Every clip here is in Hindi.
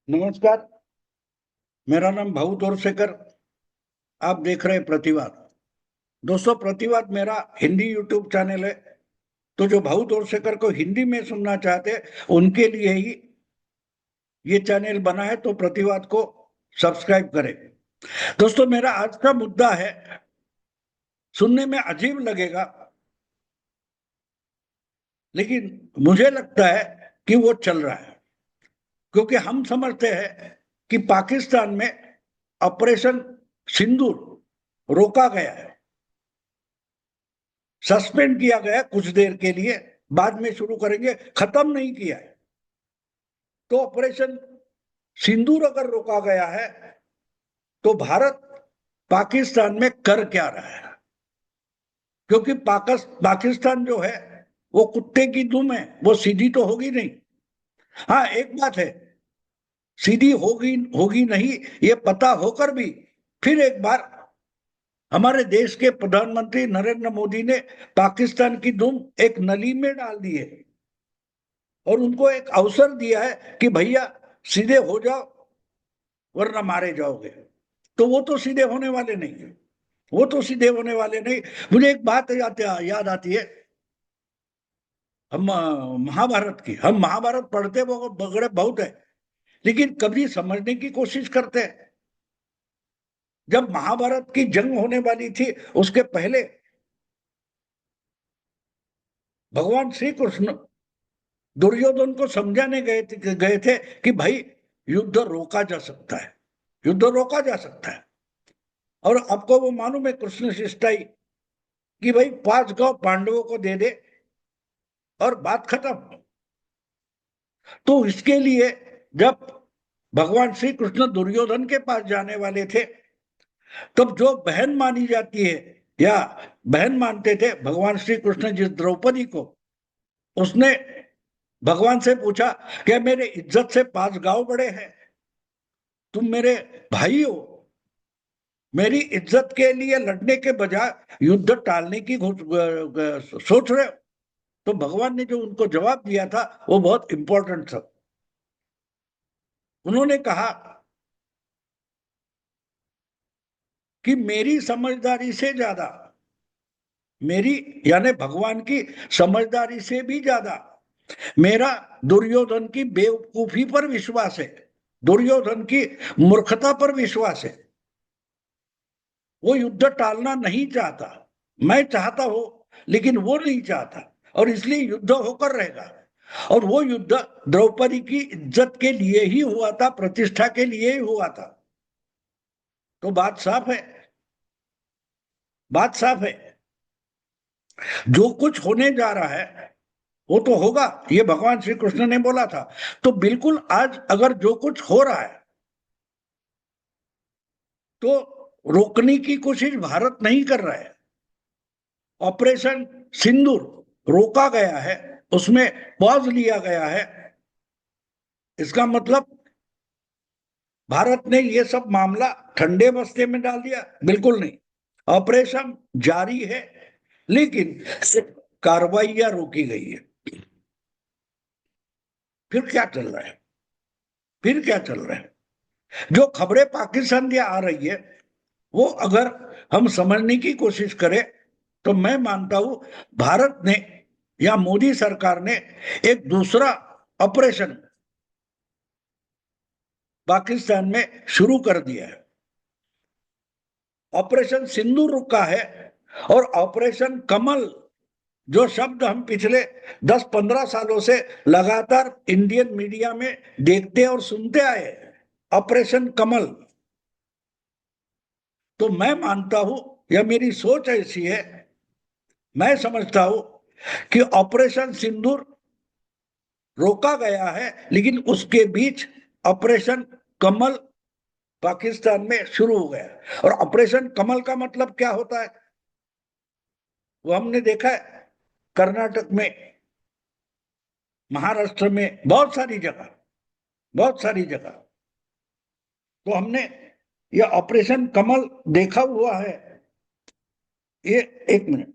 नमस्कार। मेरा नाम भाऊ तोरसेकर। आप देख रहे हैं प्रतिवाद। दोस्तों, प्रतिवाद मेरा हिंदी यूट्यूब चैनल है। तो जो भाऊ तोरसेकर को हिंदी में सुनना चाहते हैं, उनके लिए ही ये चैनल बना है। तो प्रतिवाद को सब्सक्राइब करें। दोस्तों, मेरा आज का मुद्दा है, सुनने में अजीब लगेगा, लेकिन मुझे लगता है कि वो चल रहा है। क्योंकि हम समझते हैं कि पाकिस्तान में ऑपरेशन सिंदूर रोका गया है, सस्पेंड किया गया कुछ देर के लिए, बाद में शुरू करेंगे, खत्म नहीं किया है। तो ऑपरेशन सिंदूर अगर रोका गया है, तो भारत पाकिस्तान में कर क्या रहा है? क्योंकि पाकिस्तान जो है वो कुत्ते की दुम है, वो सीधी तो होगी नहीं। हाँ, एक बात है, सीधी होगी होगी नहीं ये पता होकर भी फिर एक बार हमारे देश के प्रधानमंत्री नरेंद्र मोदी ने पाकिस्तान की दुम एक नली में डाल दी है और उनको एक अवसर दिया है कि भैया सीधे हो जाओ वरना मारे जाओगे। तो वो तो सीधे होने वाले नहीं है, वो तो सीधे होने वाले नहीं। मुझे एक बात याद आती है। हम महाभारत की, हम महाभारत पढ़ते वो बगड़े बहुत है, लेकिन कभी समझने की कोशिश करते हैं। जब महाभारत की जंग होने वाली थी, उसके पहले भगवान श्री कृष्ण दुर्योधन को समझाने गए थे कि भाई युद्ध रोका जा सकता है, युद्ध रोका जा सकता है। और आपको वो मालूम है कृष्ण शिष्टाई कि भाई 5 गांव पांडवों को दे दे और बात खत्म। तो इसके लिए जब भगवान श्री कृष्ण दुर्योधन के पास जाने वाले थे, तब जो बहन मानी जाती है या बहन मानते थे भगवान श्री कृष्ण जिस द्रौपदी को, उसने भगवान से पूछा कि मेरे इज्जत से 5 गांव बड़े हैं, तुम मेरे भाई हो, मेरी इज्जत के लिए लड़ने के बजाय युद्ध टालने की सोच रहे हो। तो भगवान ने जो उनको जवाब दिया था वो बहुत इंपॉर्टेंट था। उन्होंने कहा कि मेरी समझदारी से ज्यादा, मेरी यानी भगवान की समझदारी से भी ज्यादा मेरा दुर्योधन की बेवकूफी पर विश्वास है, दुर्योधन की मूर्खता पर विश्वास है। वो युद्ध टालना नहीं चाहता। मैं चाहता हूं, लेकिन वो नहीं चाहता, और इसलिए युद्ध होकर रहेगा। और वो युद्ध द्रौपदी की इज्जत के लिए ही हुआ था, प्रतिष्ठा के लिए ही हुआ था। तो बात साफ है, बात साफ है। जो कुछ होने जा रहा है वो तो होगा, ये भगवान श्री कृष्ण ने बोला था। तो बिल्कुल आज अगर जो कुछ हो रहा है, तो रोकने की कोशिश भारत नहीं कर रहा है। ऑपरेशन सिंदूर रोका गया है, उसमें पॉज लिया गया है। इसका मतलब भारत ने ये सब मामला ठंडे बस्ते में डाल दिया? बिल्कुल नहीं। ऑपरेशन जारी है, लेकिन सिर्फ कार्रवाइयां रोकी गई है। फिर क्या चल रहा है? फिर क्या चल रहा है? जो खबरें पाकिस्तान की आ रही है, वो अगर हम समझने की कोशिश करें, तो मैं मानता हूं भारत ने या मोदी सरकार ने एक दूसरा ऑपरेशन पाकिस्तान में शुरू कर दिया है। ऑपरेशन सिंदूर रुका है, और ऑपरेशन कमल, जो शब्द हम पिछले 10-15 सालों से लगातार इंडियन मीडिया में देखते और सुनते आए, ऑपरेशन कमल। तो मैं मानता हूं, या मेरी सोच ऐसी है, मैं समझता हूं कि ऑपरेशन सिंदूर रोका गया है, लेकिन उसके बीच ऑपरेशन कमल पाकिस्तान में शुरू हो गया। और ऑपरेशन कमल का मतलब क्या होता है वो हमने देखा है, कर्नाटक में, महाराष्ट्र में, बहुत सारी जगह, बहुत सारी जगह। तो हमने ये ऑपरेशन कमल देखा हुआ है। ये, एक मिनट।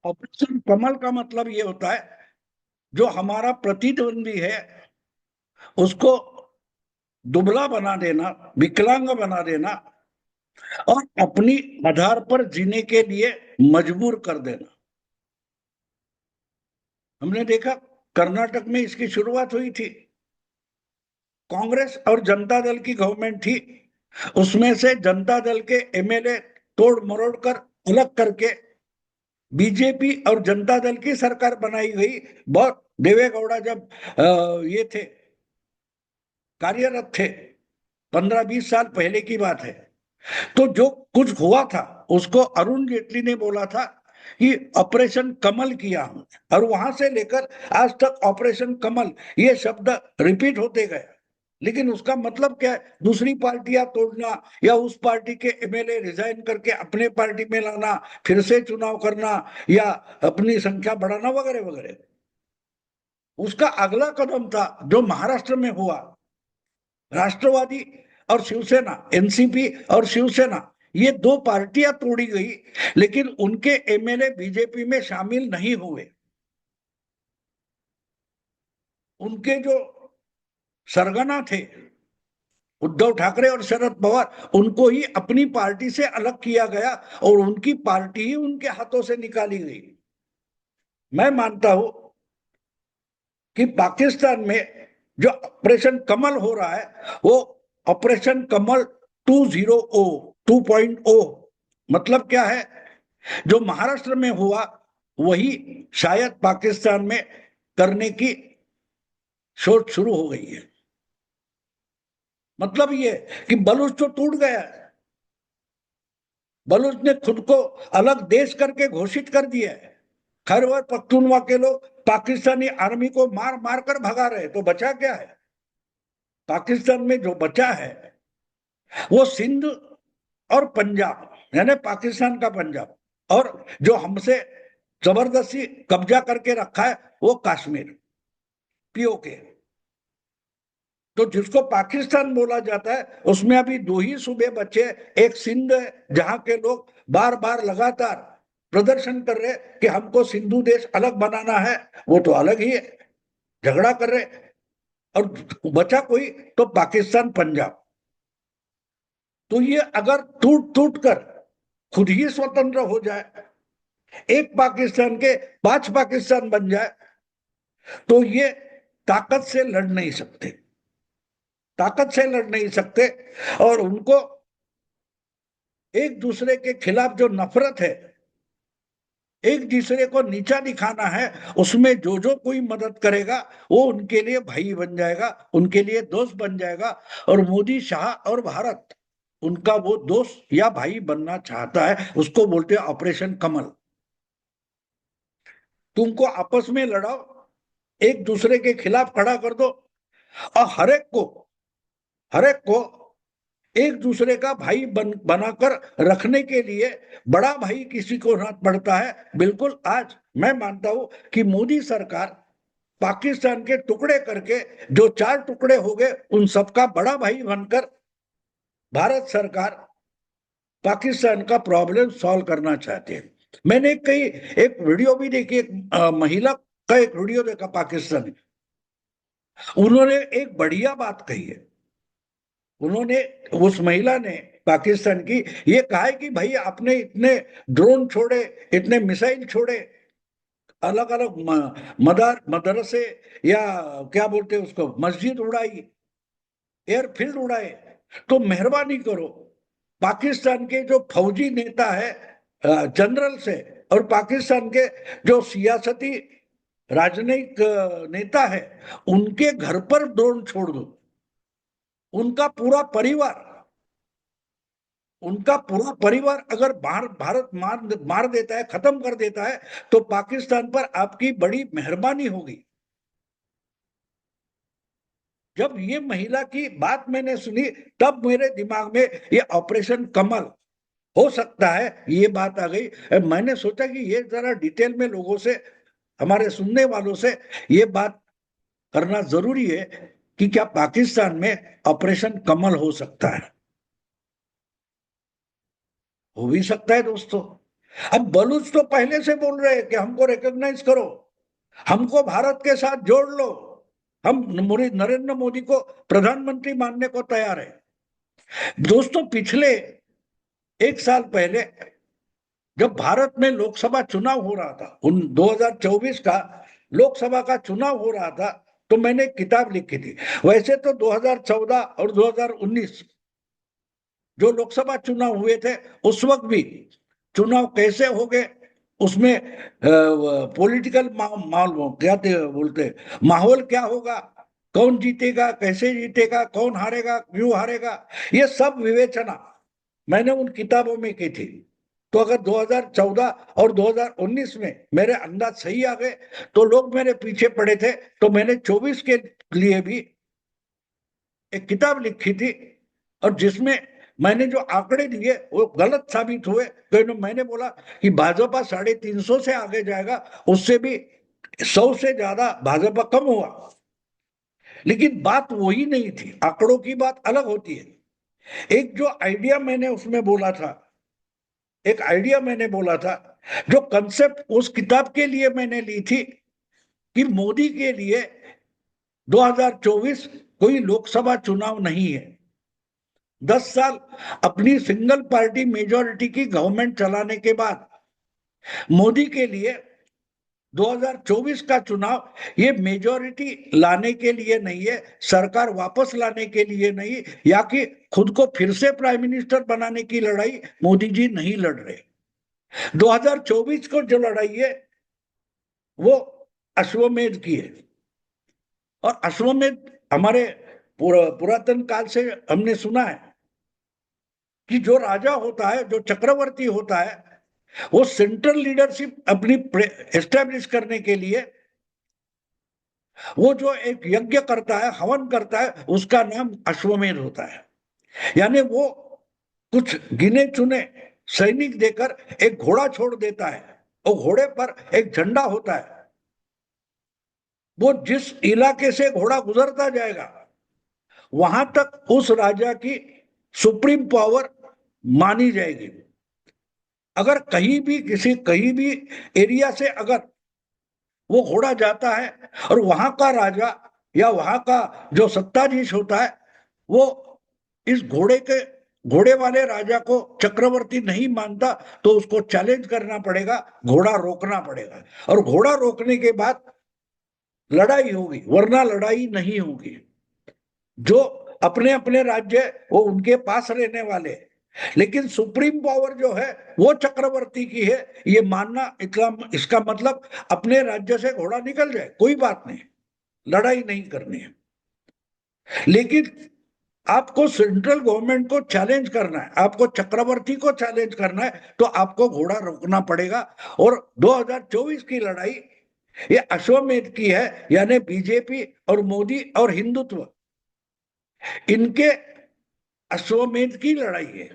ऑपरेशन कमल का मतलब ये होता है, जो हमारा प्रतिद्वंदी है उसको दुबला बना देना, विकलांग बना देना और अपनी आधार पर जीने के लिए मजबूर कर देना। हमने देखा कर्नाटक में इसकी शुरुआत हुई थी। कांग्रेस और जनता दल की गवर्नमेंट थी, उसमें से जनता दल के एमएलए तोड़ मरोड़ कर अलग करके बीजेपी और जनता दल की सरकार बनाई गई। बहुत देवेगौड़ा जब ये थे, कार्यरत थे, 15-20 साल पहले की बात है। तो जो कुछ हुआ था उसको अरुण जेटली ने बोला था कि ऑपरेशन कमल किया हमने, और वहां से लेकर आज तक ऑपरेशन कमल ये शब्द रिपीट होते गए। लेकिन उसका मतलब क्या है? दूसरी पार्टियां तोड़ना या उस पार्टी के एमएलए रिजाइन करके अपने पार्टी में लाना, फिर से चुनाव करना या अपनी संख्या बढ़ाना वगैरह वगैरह। उसका अगला कदम था जो महाराष्ट्र में हुआ, राष्ट्रवादी और शिवसेना, एनसीपी और शिवसेना, ये दो पार्टियां तोड़ी गई, लेकिन उनके एमएलए बीजेपी में शामिल नहीं हुए। उनके जो सरगना थे उद्धव ठाकरे और शरद पवार, उनको ही अपनी पार्टी से अलग किया गया और उनकी पार्टी ही उनके हाथों से निकाली गई। मैं मानता हूं कि पाकिस्तान में जो ऑपरेशन कमल हो रहा है वो ऑपरेशन कमल 2.0 मतलब क्या है? जो महाराष्ट्र में हुआ वही शायद पाकिस्तान में करने की सोच शुरू हो गई है। मतलब ये कि बलूच तो टूट गया है, बलूच ने खुद को अलग देश करके घोषित कर दिया है। खैबर पख्तूनवा के लोग पाकिस्तानी आर्मी को मार मार कर भगा रहे, तो बचा क्या है? पाकिस्तान में जो बचा है वो सिंध और पंजाब, यानी पाकिस्तान का पंजाब, और जो हमसे जबरदस्ती कब्जा करके रखा है वो कश्मीर, पीओके। तो जिसको पाकिस्तान बोला जाता है उसमें अभी दो ही सूबे बचे। एक सिंध है जहां के लोग बार बार लगातार प्रदर्शन कर रहे कि हमको सिंधु देश अलग बनाना है, वो तो अलग ही है, झगड़ा कर रहे। और बचा कोई तो पाकिस्तान, पंजाब। तो ये अगर टूट टूट कर खुद ही स्वतंत्र हो जाए, एक पाकिस्तान के 5 पाकिस्तान बन जाए, तो ये ताकत से लड़ नहीं सकते, ताकत से लड़ नहीं सकते। और उनको एक दूसरे के खिलाफ जो नफरत है, एक दूसरे को नीचा दिखाना है, उसमें जो जो कोई मदद करेगा वो उनके लिए भाई बन जाएगा, उनके लिए दोस्त बन जाएगा। और मोदी, शाह और भारत उनका वो दोस्त या भाई बनना चाहता है, उसको बोलते हैं ऑपरेशन कमल। तुमको आपस में लड़ाओ, एक दूसरे के खिलाफ खड़ा कर दो, और हर एक को एक दूसरे का भाई बनाकर रखने के लिए बड़ा भाई किसी को ना पड़ता है। बिल्कुल आज मैं मानता हूं कि मोदी सरकार पाकिस्तान के टुकड़े करके जो 4 टुकड़े हो गए उन सबका बड़ा भाई बनकर भारत सरकार पाकिस्तान का प्रॉब्लम सॉल्व करना चाहते हैं। मैंने कई एक वीडियो भी देखी, एक महिला का एक वीडियो देखा पाकिस्तानी, उन्होंने एक बढ़िया बात कही है। उन्होंने, उस महिला ने, पाकिस्तान की, ये कहा है कि भाई आपने इतने ड्रोन छोड़े, इतने मिसाइल छोड़े, अलग अलग मदरसे या क्या बोलते हैं उसको, मस्जिद उड़ाई, एयरफील्ड उड़ाए, तो मेहरबानी करो पाकिस्तान के जो फौजी नेता है, जनरल से, और पाकिस्तान के जो सियासती राजनयिक नेता है, उनके घर पर ड्रोन छोड़ दो। उनका पूरा परिवार, उनका पूरा परिवार अगर भारत मार देता है, खत्म कर देता है, तो पाकिस्तान पर आपकी बड़ी मेहरबानी होगी। जब ये महिला की बात मैंने सुनी, तब मेरे दिमाग में ये ऑपरेशन कमल हो सकता है, ये बात आ गई। मैंने सोचा कि ये जरा डिटेल में लोगों से, हमारे सुनने वालों से ये बात करना जरूरी है कि क्या पाकिस्तान में ऑपरेशन कमल हो सकता है। हो भी सकता है दोस्तों। अब बलूच तो पहले से बोल रहे हैं कि हमको रिकॉग्नाइज करो, हमको भारत के साथ जोड़ लो, हम नरेंद्र मोदी को प्रधानमंत्री मानने को तैयार है। दोस्तों, पिछले 1 साल पहले जब भारत में लोकसभा चुनाव हो रहा था, उन 2024 का लोकसभा का चुनाव हो रहा था, तो मैंने एक किताब लिखी थी। वैसे तो 2014 और 2019 जो लोकसभा चुनाव हुए थे, उस वक्त भी चुनाव कैसे हो गए, उसमें पॉलिटिकल माहौल क्या बोलते, माहौल क्या होगा, कौन जीतेगा, कैसे जीतेगा, कौन हारेगा, क्यों हारेगा, ये सब विवेचना मैंने उन किताबों में की थी। तो अगर 2014 और 2019 में मेरे अंदाज सही आ गए तो लोग मेरे पीछे पड़े थे, तो मैंने 24 के लिए भी एक किताब लिखी थी, और जिसमें मैंने जो आंकड़े दिए वो गलत साबित हुए। तो मैंने बोला कि भाजपा 350 से आगे जाएगा, उससे भी 100 से ज्यादा भाजपा कम हुआ। लेकिन बात वही नहीं थी, आंकड़ों की बात अलग होती है। एक जो आइडिया मैंने उसमें बोला था, एक आइडिया मैंने बोला था, जो कंसेप्ट उस किताब के लिए मैंने ली थी कि मोदी के लिए 2024 कोई लोकसभा चुनाव नहीं है। 10 साल अपनी सिंगल पार्टी मेजोरिटी की गवर्नमेंट चलाने के बाद मोदी के लिए 2024 का चुनाव ये मेजोरिटी लाने के लिए नहीं है, सरकार वापस लाने के लिए नहीं, या कि खुद को फिर से प्राइम मिनिस्टर बनाने की लड़ाई मोदी जी नहीं लड़ रहे। 2024 को जो लड़ाई है वो अश्वमेध की है, और अश्वमेध हमारे पुरातन काल से हमने सुना है कि जो राजा होता है, जो चक्रवर्ती होता है, वो सेंट्रल लीडरशिप अपनी एस्टेब्लिश करने के लिए वो जो एक यज्ञ करता है, हवन करता है, उसका नाम अश्वमेध होता है। यानी वो कुछ गिने चुने सैनिक देकर एक घोड़ा छोड़ देता है, और घोड़े पर एक झंडा होता है। वो जिस इलाके से घोड़ा गुजरता जाएगा वहां तक उस राजा की सुप्रीम पावर मानी जाएगी। अगर कहीं भी एरिया से अगर वो घोड़ा जाता है और वहां का राजा या वहां का जो सत्ताधीश होता है, वो इस घोड़े वाले राजा को चक्रवर्ती नहीं मानता, तो उसको चैलेंज करना पड़ेगा, घोड़ा रोकना पड़ेगा, और घोड़ा रोकने के बाद लड़ाई होगी, वरना लड़ाई नहीं होगी। जो अपने अपने राज्य वो उनके पास रहने वाले, लेकिन सुप्रीम पावर जो है वो चक्रवर्ती की है, ये मानना इसका मतलब अपने राज्य से घोड़ा निकल जाए, कोई बात नहीं, लड़ाई नहीं करनी है। लेकिन आपको सेंट्रल गवर्नमेंट को चैलेंज करना है, आपको चक्रवर्ती को चैलेंज करना है, तो आपको घोड़ा रोकना पड़ेगा। और 2024 की लड़ाई ये अश्वमेध की है, यानी बीजेपी और मोदी और हिंदुत्व, इनके अश्वमेध की लड़ाई है।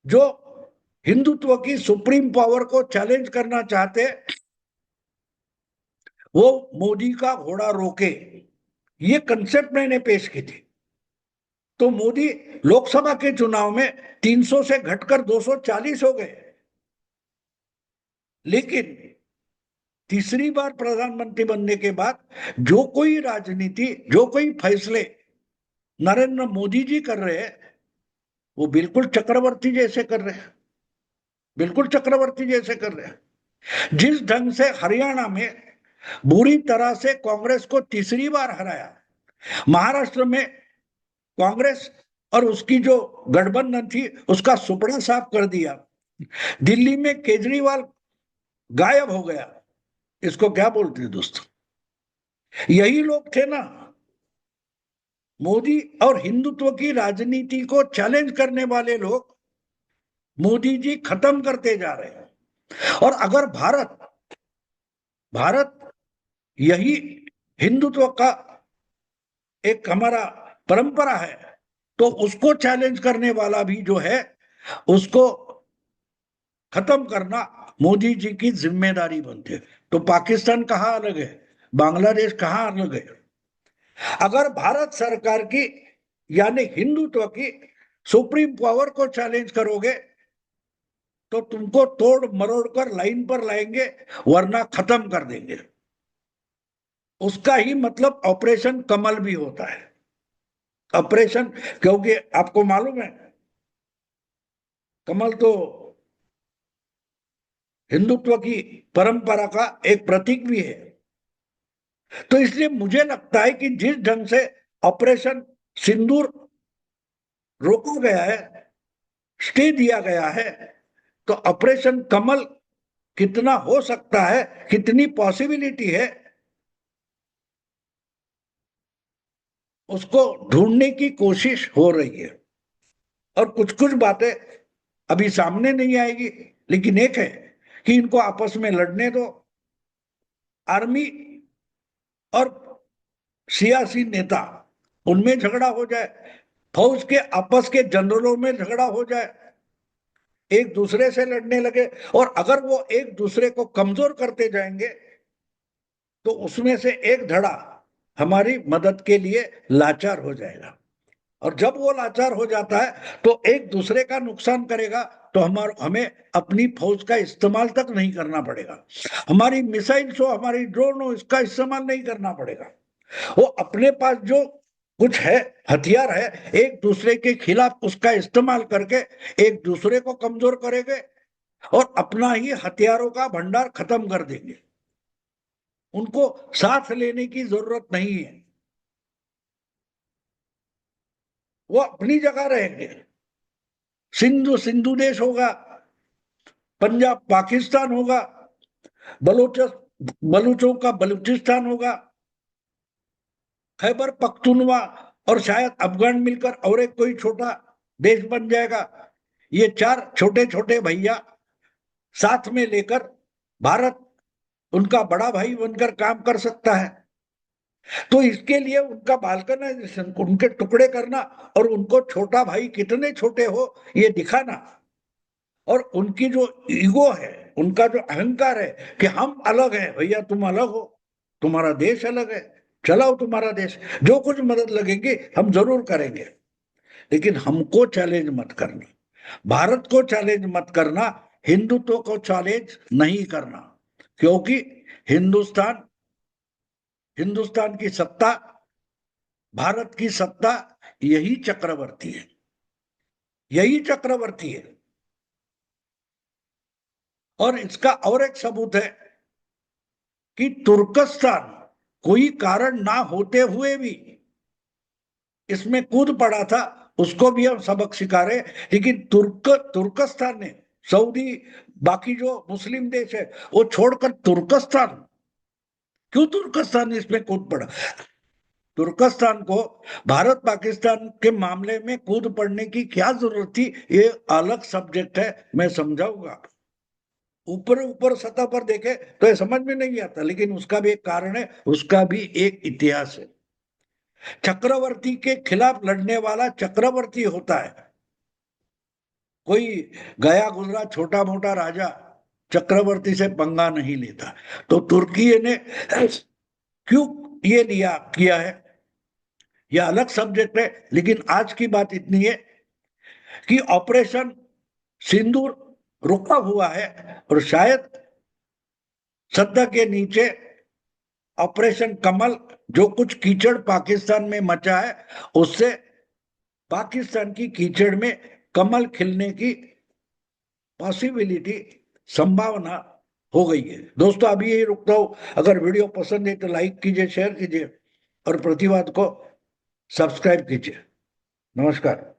जो हिंदुत्व की सुप्रीम पावर को चैलेंज करना चाहते वो मोदी का घोड़ा रोके, ये कंसेप्ट मैंने पेश की थी। तो मोदी लोकसभा के चुनाव में 300 से घटकर 240 हो गए, लेकिन तीसरी बार प्रधानमंत्री बनने के बाद जो कोई राजनीति, जो कोई फैसले नरेंद्र मोदी जी कर रहे हैं, वो बिल्कुल चक्रवर्ती जैसे कर रहे हैं, बिल्कुल चक्रवर्ती जैसे कर रहे हैं। जिस ढंग से हरियाणा में बुरी तरह से कांग्रेस को तीसरी बार हराया, महाराष्ट्र में कांग्रेस और उसकी जो गठबंधन थी उसका सुपड़ा साफ कर दिया, दिल्ली में केजरीवाल गायब हो गया, इसको क्या बोलते हैं दोस्तों? यही लोग थे ना, मोदी और हिंदुत्व की राजनीति को चैलेंज करने वाले लोग मोदी जी खत्म करते जा रहे हैं। और अगर भारत भारत यही हिंदुत्व का एक हमारा परंपरा है, तो उसको चैलेंज करने वाला भी जो है उसको खत्म करना मोदी जी की जिम्मेदारी बनती है। तो पाकिस्तान कहाँ अलग है, बांग्लादेश कहाँ अलग है? अगर भारत सरकार की यानी हिंदुत्व की सुप्रीम पावर को चैलेंज करोगे तो तुमको तोड़ मरोड़ कर लाइन पर लाएंगे, वरना खत्म कर देंगे। उसका ही मतलब ऑपरेशन कमल भी होता है। ऑपरेशन, क्योंकि आपको मालूम है कमल तो हिंदुत्व की परंपरा का एक प्रतीक भी है। तो इसलिए मुझे लगता है कि जिस ढंग से ऑपरेशन सिंदूर रोका गया है, स्टे दिया गया है, तो ऑपरेशन कमल कितना हो सकता है, कितनी पॉसिबिलिटी है, उसको ढूंढने की कोशिश हो रही है। और कुछ कुछ बातें अभी सामने नहीं आएगी, लेकिन एक है कि इनको आपस में लड़ने दो। आर्मी और सियासी नेता, उनमें झगड़ा हो जाए, फौज के आपस के जनरलों में झगड़ा हो जाए, एक दूसरे से लड़ने लगे, और अगर वो एक दूसरे को कमजोर करते जाएंगे तो उसमें से एक धड़ा हमारी मदद के लिए लाचार हो जाएगा। और जब वो लाचार हो जाता है तो एक दूसरे का नुकसान करेगा, तो हमें अपनी फौज का इस्तेमाल तक नहीं करना पड़ेगा, हमारी मिसाइल्स हो, हमारी ड्रोन हो, इसका इस्तेमाल नहीं करना पड़ेगा। वो अपने पास जो कुछ है, हथियार है, एक दूसरे के खिलाफ उसका इस्तेमाल करके एक दूसरे को कमजोर करेंगे और अपना ही हथियारों का भंडार खत्म कर देंगे। उनको साथ लेने की जरूरत नहीं है, वो अपनी जगह रहेंगे। सिंधु सिंधु देश होगा, पंजाब पाकिस्तान होगा, बलूच बलूचों का बलूचिस्तान होगा, खैबर पख्तूनवा और शायद अफगान मिलकर और एक कोई छोटा देश बन जाएगा। ये चार छोटे छोटे भैया साथ में लेकर भारत उनका बड़ा भाई बनकर काम कर सकता है। तो इसके लिए उनका बाल्कनाइजेशन, उनके टुकड़े करना और उनको छोटा भाई कितने छोटे हो ये दिखाना, और उनकी जो ईगो है, उनका जो अहंकार है कि हम अलग हैं, भैया तुम अलग हो, तुम्हारा देश अलग है, चलाओ तुम्हारा देश, जो कुछ मदद लगेगी हम जरूर करेंगे, लेकिन हमको चैलेंज मत करना, भारत को चैलेंज मत करना, हिंदुत्व को चैलेंज नहीं करना। क्योंकि हिंदुस्तान हिंदुस्तान की सत्ता, भारत की सत्ता यही चक्रवर्ती है, यही चक्रवर्ती है। और इसका और एक सबूत है कि तुर्कस्तान कोई कारण ना होते हुए भी इसमें कूद पड़ा था, उसको भी हम सबक सिखा रहे। लेकिन तुर्कस्तान ने, सऊदी, बाकी जो मुस्लिम देश है वो छोड़कर तुर्कस्तान, क्यों तुर्कस्तान इसमें कूद पड़ा? तुर्कस्तान को भारत पाकिस्तान के मामले में कूद पड़ने की क्या जरूरत थी, ये अलग सब्जेक्ट है, मैं समझाऊंगा। ऊपर ऊपर सतह पर देखे तो ये समझ में नहीं आता, लेकिन उसका भी एक कारण है, उसका भी एक इतिहास है। चक्रवर्ती के खिलाफ लड़ने वाला चक्रवर्ती होता है, कोई गया गुजरा छोटा मोटा राजा चक्रवर्ती से पंगा नहीं लेता। तो तुर्की ने क्यों ये लिया किया है, यह अलग सब्जेक्ट है। लेकिन आज की बात इतनी है कि ऑपरेशन सिंदूर रुका हुआ है, और शायद सत्ता के नीचे ऑपरेशन कमल, जो कुछ कीचड़ पाकिस्तान में मचा है, उससे पाकिस्तान की कीचड़ में कमल खिलने की पॉसिबिलिटी, संभावना हो गई है। दोस्तों अभी यही रुकता हूं, अगर वीडियो पसंद है तो लाइक कीजिए, शेयर कीजिए और प्रतिवाद को सब्सक्राइब कीजिए। नमस्कार।